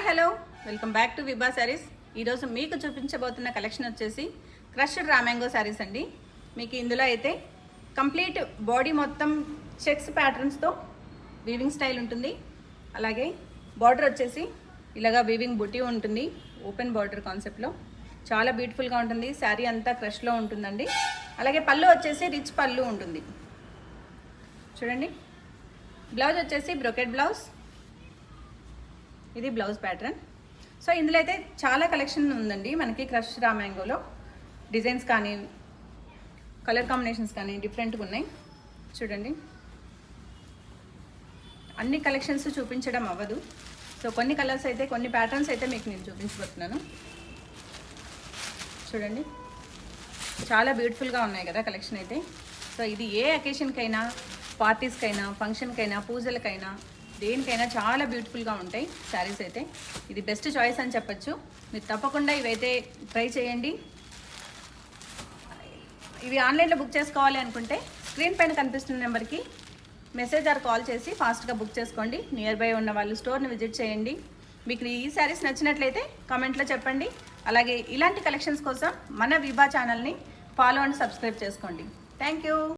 Hello welcome back to Vibha sarees. ఈరోజు మీకు చూపించబోతున్న కలెక్షన్ వచ్చేసి క్రష్డ్ రా మ్యాంగో శారీస్ అండి. మీకు ఇందులో అయితే కంప్లీట్ బాడీ మొత్తం చెక్స్ ప్యాటర్న్స్తో వీవింగ్ స్టైల్ ఉంటుంది. అలాగే బార్డర్ వచ్చేసి ఇలాగా వీవింగ్ బుటీ ఉంటుంది. ఓపెన్ బార్డర్ కాన్సెప్ట్లో చాలా బ్యూటిఫుల్గా ఉంటుంది. శారీ అంతా క్రష్లో ఉంటుందండి. అలాగే పళ్ళు వచ్చేసి రిచ్ పళ్ళు ఉంటుంది. చూడండి, బ్లౌజ్ వచ్చేసి బ్రొకెట్ బ్లౌజ్. ఇది బ్లౌజ్ ప్యాటర్న్. సో ఇందులో అయితే చాలా కలెక్షన్ ఉందండి మనకి క్రష్ రా మ్యాంగోలో. డిజైన్స్ కానీ కలర్ కాంబినేషన్స్ కానీ డిఫరెంట్గా ఉన్నాయి. చూడండి, అన్ని కలెక్షన్స్ చూపించడం అవ్వదు. సో కొన్ని కలర్స్ అయితే కొన్ని ప్యాటర్న్స్ అయితే మీకు నేను చూపించబోతున్నాను. చూడండి, చాలా బ్యూటిఫుల్గా ఉన్నాయి కదా కలెక్షన్ అయితే. సో ఇది ఏ అకేషన్కైనా, పార్టీస్కైనా, ఫంక్షన్కైనా, పూజలకైనా, దేనికైనా చాలా బ్యూటిఫుల్గా ఉంటాయి శారీస్ అయితే. ఇది బెస్ట్ చాయిస్ అని చెప్పచ్చు. మీరు తప్పకుండా ఇవైతే ట్రై చేయండి. ఇవి ఆన్లైన్లో బుక్ చేసుకోవాలి అనుకుంటే స్క్రీన్ పైన కనిపిస్తున్న నెంబర్కి మెసేజ్ ఆర్ కాల్ చేసి ఫాస్ట్గా బుక్ చేసుకోండి. నియర్ బై ఉన్న వాళ్ళు స్టోర్ని విజిట్ చేయండి. మీకు ఈ శారీస్ నచ్చినట్లయితే కామెంట్లో చెప్పండి. అలాగే ఇలాంటి కలెక్షన్స్ కోసం మన విభా ఛానల్ని ఫాలో అండ్ సబ్స్క్రైబ్ చేసుకోండి. Thank you.